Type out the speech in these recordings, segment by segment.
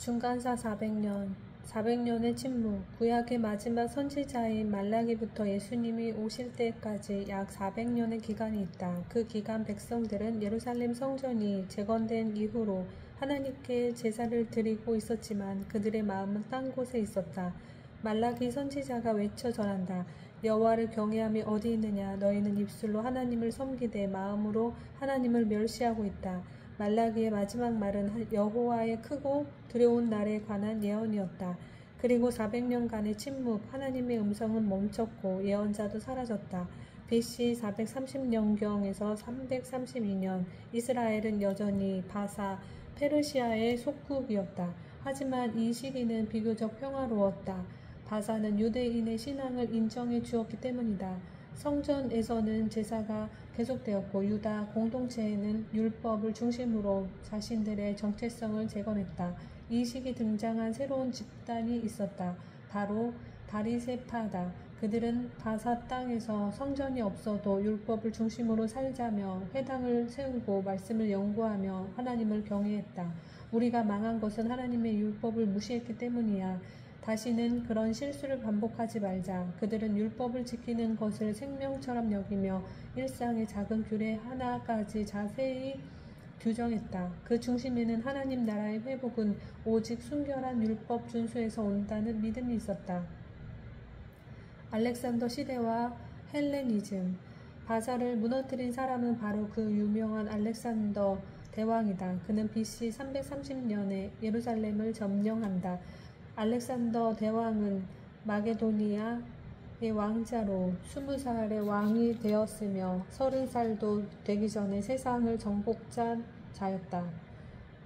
중간사 400년, 400년의 침묵, 구약의 마지막 선지자인 말라기부터 예수님이 오실 때까지 약 400년의 기간이 있다. 그 기간 백성들은 예루살렘 성전이 재건된 이후로 하나님께 제사를 드리고 있었지만 그들의 마음은 딴 곳에 있었다. 말라기 선지자가 외쳐 전한다. 여호와를 경외함이 어디 있느냐? 너희는 입술로 하나님을 섬기되 마음으로 하나님을 멸시하고 있다. 말라기의 마지막 말은 여호와의 크고 두려운 날에 관한 예언이었다. 그리고 400년간의 침묵, 하나님의 음성은 멈췄고 예언자도 사라졌다. BC 430년경에서 332년, 이스라엘은 여전히 바사, 페르시아의 속국이었다. 하지만 이 시기는 비교적 평화로웠다. 바사는 유대인의 신앙을 인정해 주었기 때문이다. 성전에서는 제사가 계속되었고 유다 공동체에는 율법을 중심으로 자신들의 정체성을 재건했다. 이 시기 등장한 새로운 집단이 있었다. 바로 바리새파다. 그들은 바사 땅에서 성전이 없어도 율법을 중심으로 살자며 회당을 세우고 말씀을 연구하며 하나님을 경외했다. 우리가 망한 것은 하나님의 율법을 무시했기 때문이야. 다시는 그런 실수를 반복하지 말자. 그들은 율법을 지키는 것을 생명처럼 여기며 일상의 작은 규례 하나까지 자세히 규정했다. 그 중심에는 하나님 나라의 회복은 오직 순결한 율법 준수에서 온다는 믿음이 있었다. 알렉산더 시대와 헬레니즘. 바사를 무너뜨린 사람은 바로 그 유명한 알렉산더 대왕이다. 그는 BC 330년에 예루살렘을 점령한다. 알렉산더 대왕은 마게도니아의 왕자로 20살의 왕이 되었으며 30살도 되기 전에 세상을 정복한 자였다.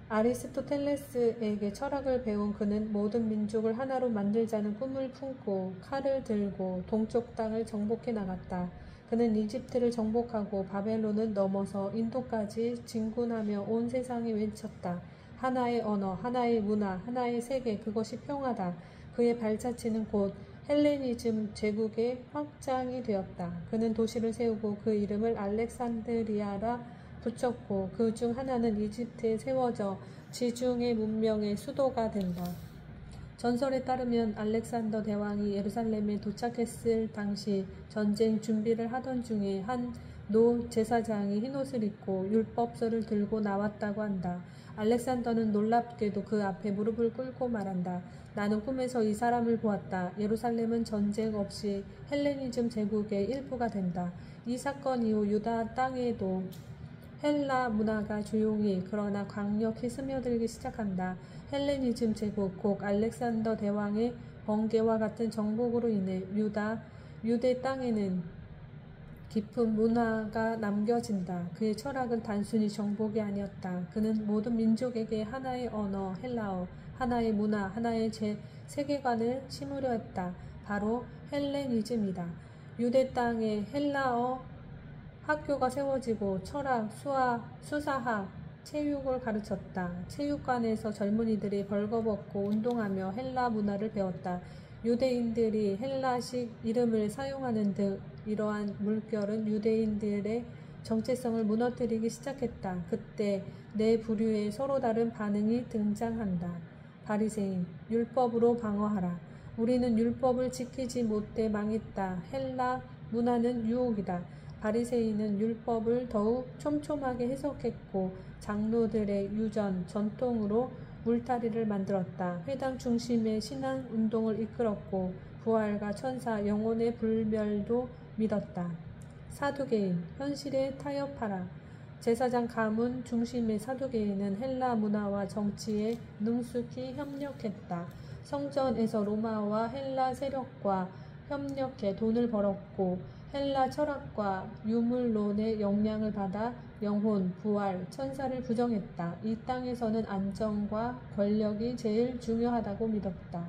아리스토텔레스에게 철학을 배운 그는 모든 민족을 하나로 만들자는 꿈을 품고 칼을 들고 동쪽 땅을 정복해 나갔다. 그는 이집트를 정복하고 바벨론을 넘어서 인도까지 진군하며 온 세상에 외쳤다. 하나의 언어, 하나의 문화, 하나의 세계, 그것이 평화다. 그의 발자취는 곧 헬레니즘 제국의 확장이 되었다. 그는 도시를 세우고 그 이름을 알렉산드리아라 붙였고 그 중 하나는 이집트에 세워져 지중해 문명의 수도가 된다. 전설에 따르면 알렉산더 대왕이 예루살렘에 도착했을 당시 전쟁 준비를 하던 중에 한 노 제사장이 흰옷을 입고 율법서를 들고 나왔다고 한다. 알렉산더는 놀랍게도 그 앞에 무릎을 꿇고 말한다. 나는 꿈에서 이 사람을 보았다. 예루살렘은 전쟁 없이 헬레니즘 제국의 일부가 된다. 이 사건 이후 유다 땅에도 헬라 문화가 조용히 그러나 강력히 스며들기 시작한다. 헬레니즘 제국, 곧 알렉산더 대왕의 번개와 같은 정복으로 인해 유대 땅에는 깊은 문화가 남겨진다. 그의 철학은 단순히 정복이 아니었다. 그는 모든 민족에게 하나의 언어, 헬라어, 하나의 문화, 하나의 세계관을 심으려 했다. 바로 헬레니즘이다. 유대 땅에 헬라어 학교가 세워지고 철학, 수사학, 체육을 가르쳤다. 체육관에서 젊은이들이 벌거벗고 운동하며 헬라 문화를 배웠다. 유대인들이 헬라식 이름을 사용하는 등 이러한 물결은 유대인들의 정체성을 무너뜨리기 시작했다. 그때 네 부류의 서로 다른 반응이 등장한다. 바리새인, 율법으로 방어하라. 우리는 율법을 지키지 못해 망했다. 헬라 문화는 유혹이다. 바리새인은 율법을 더욱 촘촘하게 해석했고 장로들의 유전, 전통으로 물타리를 만들었다. 회당 중심의 신앙 운동을 이끌었고 부활과 천사, 영혼의 불멸도 믿었다. 사두개인, 현실에 타협하라. 제사장 가문 중심의 사두개인은 헬라 문화와 정치에 능숙히 협력했다. 성전에서 로마와 헬라 세력과 협력해 돈을 벌었고 헬라 철학과 유물론의 영향을 받아 영혼, 부활, 천사를 부정했다. 이 땅에서는 안정과 권력이 제일 중요하다고 믿었다.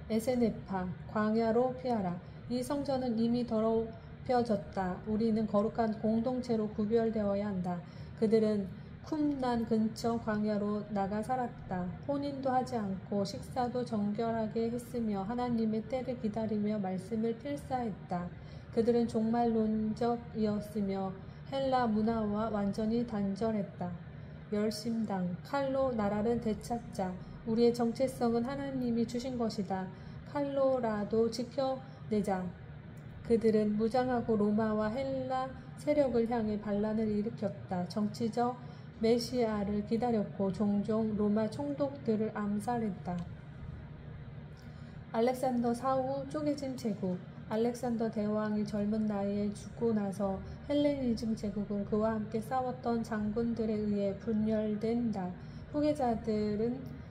에세네파, 광야로 피하라. 이 성전은 이미 더럽혀졌다. 우리는 거룩한 공동체로 구별되어야 한다. 그들은 쿰난 근처 광야로 나가 살았다. 혼인도 하지 않고 식사도 정결하게 했으며 하나님의 때를 기다리며 말씀을 필사했다. 그들은 종말론적이었으며 헬라 문화와 완전히 단절했다. 열심당, 칼로 나라를 되찾자. 우리의 정체성은 하나님이 주신 것이다. 칼로라도 지켜내자. 그들은 무장하고 로마와 헬라 세력을 향해 반란을 일으켰다. 정치적 메시아를 기다렸고 종종 로마 총독들을 암살했다. 알렉산더 사후 쪼개진 제국. 알렉산더 대왕이 젊은 나이에 죽고 나서 헬레니즘 제국은 그와 함께 싸웠던 장군들에 의해 분열된다. 후계자들은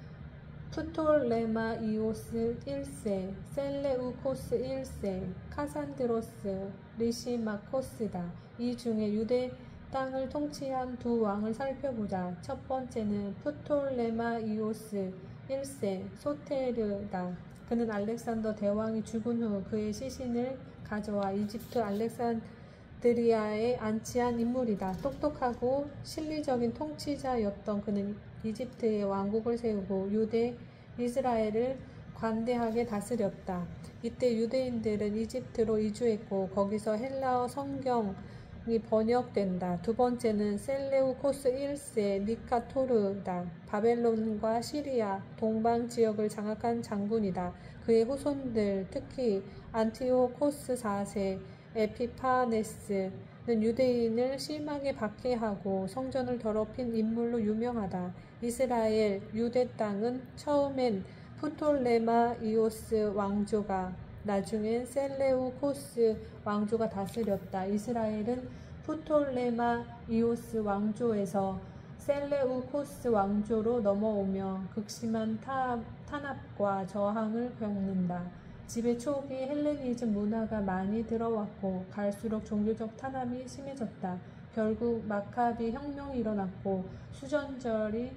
프톨레마이오스 1세, 셀레우코스 1세, 카산드로스, 리시마코스다. 이 중에 유대 땅을 통치한 두 왕을 살펴보자. 첫 번째는 프톨레마이오스 1세 소테르다. 그는 알렉산더 대왕이 죽은 후 그의 시신을 가져와 이집트 알렉산드리아에 안치한 인물이다. 똑똑하고 실리적인 통치자였던 그는 이집트에 왕국을 세우고 유대 이스라엘을 관대하게 다스렸다. 이때 유대인들은 이집트로 이주했고 거기서 헬라어 성경이 번역된다. 두 번째는 셀레우코스 1세 니카토르다. 바벨론과 시리아 동방 지역을 장악한 장군이다. 그의 후손들 특히 안티오코스 4세 에피파네스는 유대인을 심하게 박해하고 성전을 더럽힌 인물로 유명하다. 이스라엘 유대 땅은 처음엔 프톨레마이오스 왕조가 나중엔 셀레우코스 왕조가 다스렸다. 이스라엘은 프톨레마이오스 왕조에서 셀레우코스 왕조로 넘어오며 극심한 탄압과 저항을 겪는다. 지배 초기 헬레니즘 문화가 많이 들어왔고 갈수록 종교적 탄압이 심해졌다. 결국 마카비 혁명이 일어났고 수전절이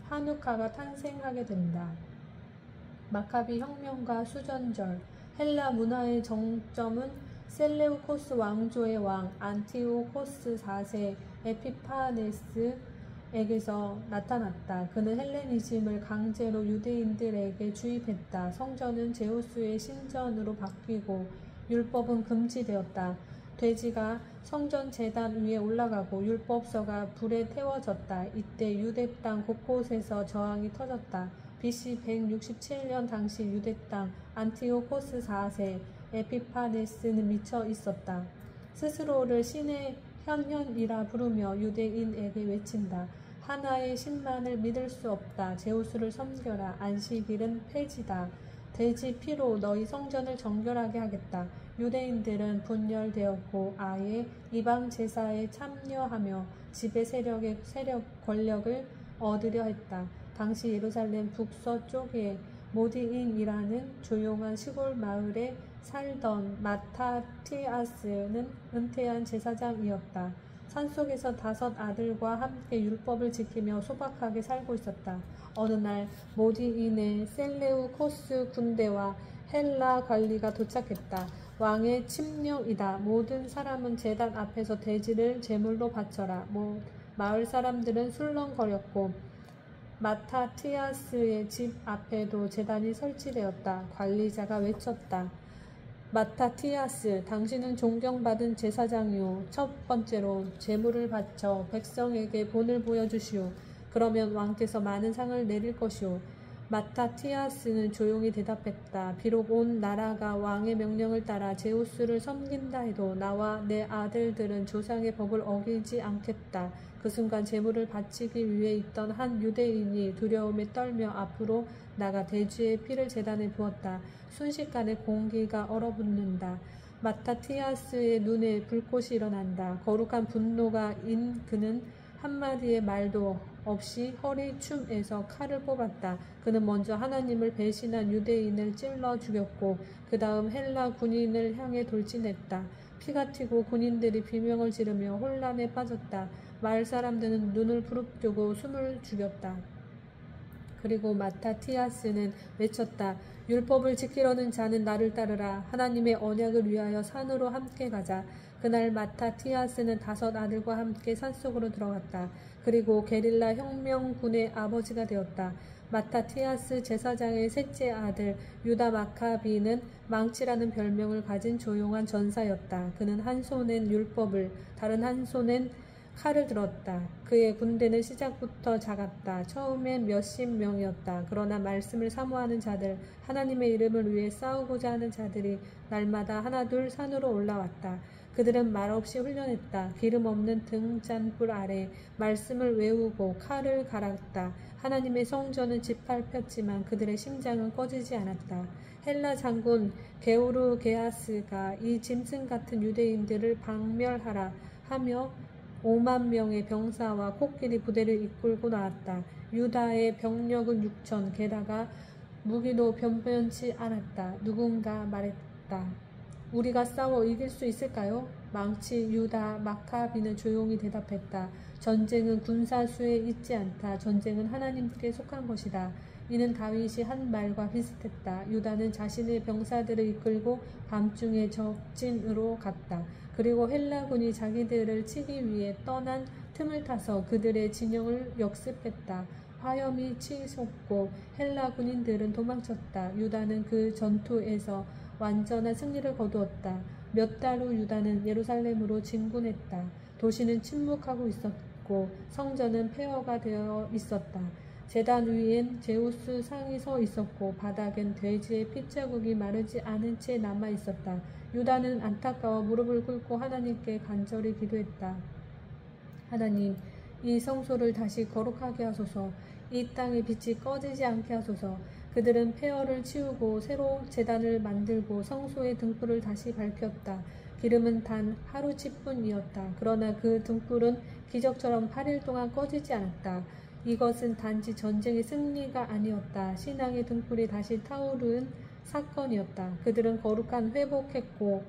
하누카가 탄생하게 된다. 마카비 혁명과 수전절. 헬라 문화의 정점은 셀레우코스 왕조의 왕 안티오코스 4세 에피파네스에게서 나타났다. 그는 헬레니즘을 강제로 유대인들에게 주입했다. 성전은 제우스의 신전으로 바뀌고 율법은 금지되었다. 돼지가 성전 제단 위에 올라가고 율법서가 불에 태워졌다. 이때 유대 땅 곳곳에서 저항이 터졌다. BC 167년 당시 유대 땅 안티오코스 4세 에피파네스는 미쳐 있었다. 스스로를 신의 현현이라 부르며 유대인에게 외친다. 하나의 신만을 믿을 수 없다. 제우스를 섬겨라. 안식일은 폐지다. 돼지 피로 너희 성전을 정결하게 하겠다. 유대인들은 분열되었고 아예 이방 제사에 참여하며 지배 세력의 권력을 얻으려 했다. 당시 예루살렘 북서쪽에 모디인이라는 조용한 시골 마을에 살던 마타티아스는 은퇴한 제사장이었다. 산속에서 5 아들과 함께 율법을 지키며 소박하게 살고 있었다. 어느 날 모디인의 셀레우코스 군대와 헬라 관리가 도착했다. 왕의 칙령이다. 모든 사람은 제단 앞에서 돼지를 제물로 바쳐라. 마을 사람들은 술렁거렸고 마타티아스의 집 앞에도 제단이 설치되었다. 관리자가 외쳤다. 마타티아스, 당신은 존경받은 제사장이오. 첫 번째로 제물을 바쳐 백성에게 본을 보여주시오. 그러면 왕께서 많은 상을 내릴 것이오. 마타티아스는 조용히 대답했다. 비록 온 나라가 왕의 명령을 따라 제우스를 섬긴다 해도 나와 내 아들들은 조상의 법을 어기지 않겠다. 그 순간 제물을 바치기 위해 있던 한 유대인이 두려움에 떨며 앞으로 나가 돼지의 피를 제단에 부었다. 순식간에 공기가 얼어붙는다. 마타티아스의 눈에 불꽃이 일어난다. 거룩한 분노가 인 그는 한마디의 말도 없이 허리춤에서 칼을 뽑았다. 그는 먼저 하나님을 배신한 유대인을 찔러 죽였고 그 다음 헬라 군인을 향해 돌진했다. 피가 튀고 군인들이 비명을 지르며 혼란에 빠졌다. 마을 사람들은 눈을 부릅뜨고 숨을 죽였다. 그리고 마타티아스는 외쳤다. 율법을 지키려는 자는 나를 따르라. 하나님의 언약을 위하여 산으로 함께 가자. 그날 마타티아스는 5 아들과 함께 산속으로 들어갔다. 그리고 게릴라 혁명군의 아버지가 되었다. 마타티아스 제사장의 셋째 아들 유다 마카비는 망치라는 별명을 가진 조용한 전사였다. 그는 한 손엔 율법을 다른 한 손엔 칼을 들었다. 그의 군대는 시작부터 작았다. 처음엔 몇십 명이었다. 그러나 말씀을 사모하는 자들, 하나님의 이름을 위해 싸우고자 하는 자들이 날마다 하나둘 산으로 올라왔다. 그들은 말없이 훈련했다. 기름 없는 등잔불 아래 말씀을 외우고 칼을 갈았다. 하나님의 성전은 짓밟혔지만 그들의 심장은 꺼지지 않았다. 헬라 장군 게오르게아스가 이 짐승 같은 유대인들을 박멸하라 하며 5만 명의 병사와 코끼리 부대를 이끌고 나왔다. 유다의 병력은 6천, 게다가 무기도 변변치 않았다. 누군가 말했다. 우리가 싸워 이길 수 있을까요? 망치 유다 마카비는 조용히 대답했다. 전쟁은 군사수에 있지 않다. 전쟁은 하나님께 속한 것이다. 이는 다윗이 한 말과 비슷했다. 유다는 자신의 병사들을 이끌고 밤중에 적진으로 갔다. 그리고 헬라군이 자기들을 치기 위해 떠난 틈을 타서 그들의 진영을 역습했다. 화염이 치솟고 헬라 군인들은 도망쳤다. 유다는 그 전투에서 완전한 승리를 거두었다. 몇 달 후 유다는 예루살렘으로 진군했다. 도시는 침묵하고 있었고 성전은 폐허가 되어 있었다. 제단 위엔 제우스 상이 서 있었고 바닥엔 돼지의 핏자국이 마르지 않은 채 남아 있었다. 유다는 안타까워 무릎을 꿇고 하나님께 간절히 기도했다. 하나님, 이 성소를 다시 거룩하게 하소서. 이 땅의 빛이 꺼지지 않게 하소서. 그들은 폐허를 치우고 새로 제단을 만들고 성소의 등불을 다시 밝혔다. 기름은 단 하루치뿐이었다. 그러나 그 등불은 기적처럼 8일 동안 꺼지지 않았다. 이것은 단지 전쟁의 승리가 아니었다. 신앙의 등불이 다시 타오른 사건이었다. 그들은 거룩한 회복했고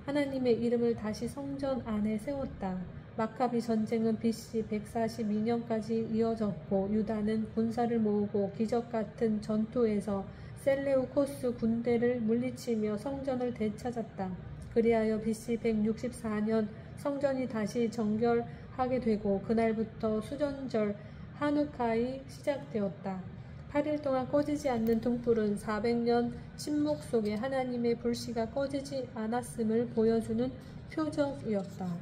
하나님의 이름을 다시 성전 안에 세웠다. 마카비 전쟁은 BC 142년까지 이어졌고 유다는 군사를 모으고 기적 같은 전투에서 셀레우코스 군대를 물리치며 성전을 되찾았다. 그리하여 BC 164년 성전이 다시 정결하게 되고 그날부터 수전절 하누카이 시작되었다. 8일 동안 꺼지지 않는 등불은 400년 침묵 속에 하나님의 불씨가 꺼지지 않았음을 보여주는 표적이었다.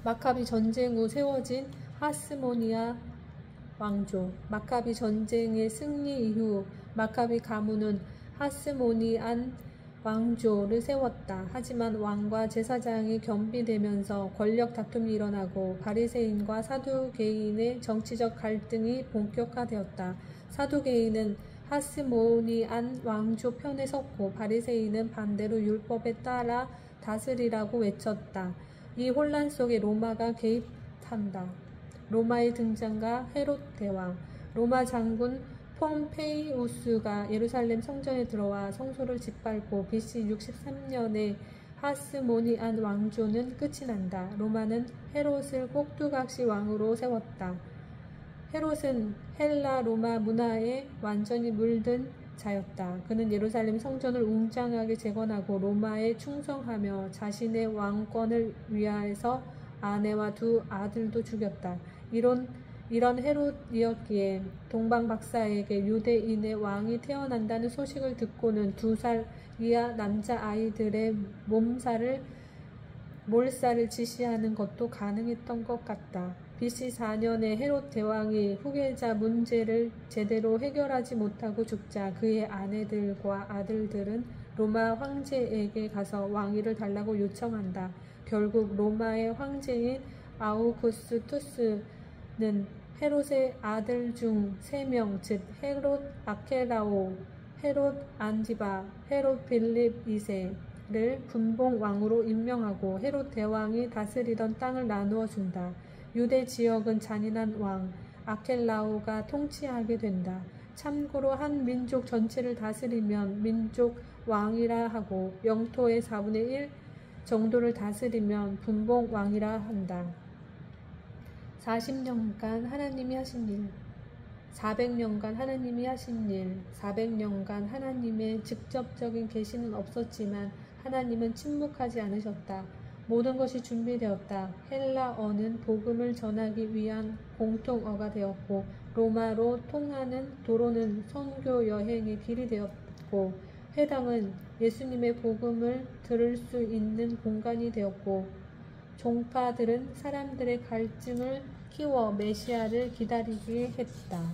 마카비 전쟁 후 세워진 하스모니아 왕조. 마카비 전쟁의 승리 이후 마카비 가문은 하스모니안 왕조를 세웠다. 하지만 왕과 제사장이 겸비되면서 권력 다툼이 일어나고 바리새인과 사두개인의 정치적 갈등이 본격화되었다. 사두개인은 하스모니안 왕조 편에 섰고 바리새인은 반대로 율법에 따라 다스리라고 외쳤다. 이 혼란 속에 로마가 개입한다. 로마의 등장과 헤롯 대왕. 로마 장군 폼페이우스가 예루살렘 성전에 들어와 성소를 짓밟고 BC 63년에 하스모니안 왕조는 끝이 난다. 로마는 헤롯을 꼭두각시 왕으로 세웠다. 헤롯은 헬라 로마 문화에 완전히 물든 자였다. 그는 예루살렘 성전을 웅장하게 재건하고 로마에 충성하며 자신의 왕권을 위하여서 아내와 두 아들도 죽였다. 이런 헤롯이었기에 동방박사에게 유대인의 왕이 태어난다는 소식을 듣고는 2살 이하 남자아이들의 몰살을 지시하는 것도 가능했던 것 같다. BC 4년에 헤롯 대왕이 후계자 문제를 제대로 해결하지 못하고 죽자 그의 아내들과 아들들은 로마 황제에게 가서 왕위를 달라고 요청한다. 결국 로마의 황제인 아우구스투스는 헤롯의 아들 중 3명, 즉 헤롯 아켈라오, 헤롯 안티바, 헤롯 빌립 2세를 분봉 왕으로 임명하고 헤롯 대왕이 다스리던 땅을 나누어 준다. 유대 지역은 잔인한 왕 아켈라오가 통치하게 된다. 참고로 한 민족 전체를 다스리면 민족 왕이라 하고 영토의 4분의 1 정도를 다스리면 분봉 왕이라 한다. 40년간 하나님이 하신 일. 400년간 하나님이 하신 일. 400년간 하나님의 직접적인 계시는 없었지만 하나님은 침묵하지 않으셨다. 모든 것이 준비되었다. 헬라어는 복음을 전하기 위한 공통어가 되었고 로마로 통하는 도로는 선교 여행의 길이 되었고 회당은 예수님의 복음을 들을 수 있는 공간이 되었고, 종파들은 사람들의 갈증을 키워 메시아를 기다리게 했다.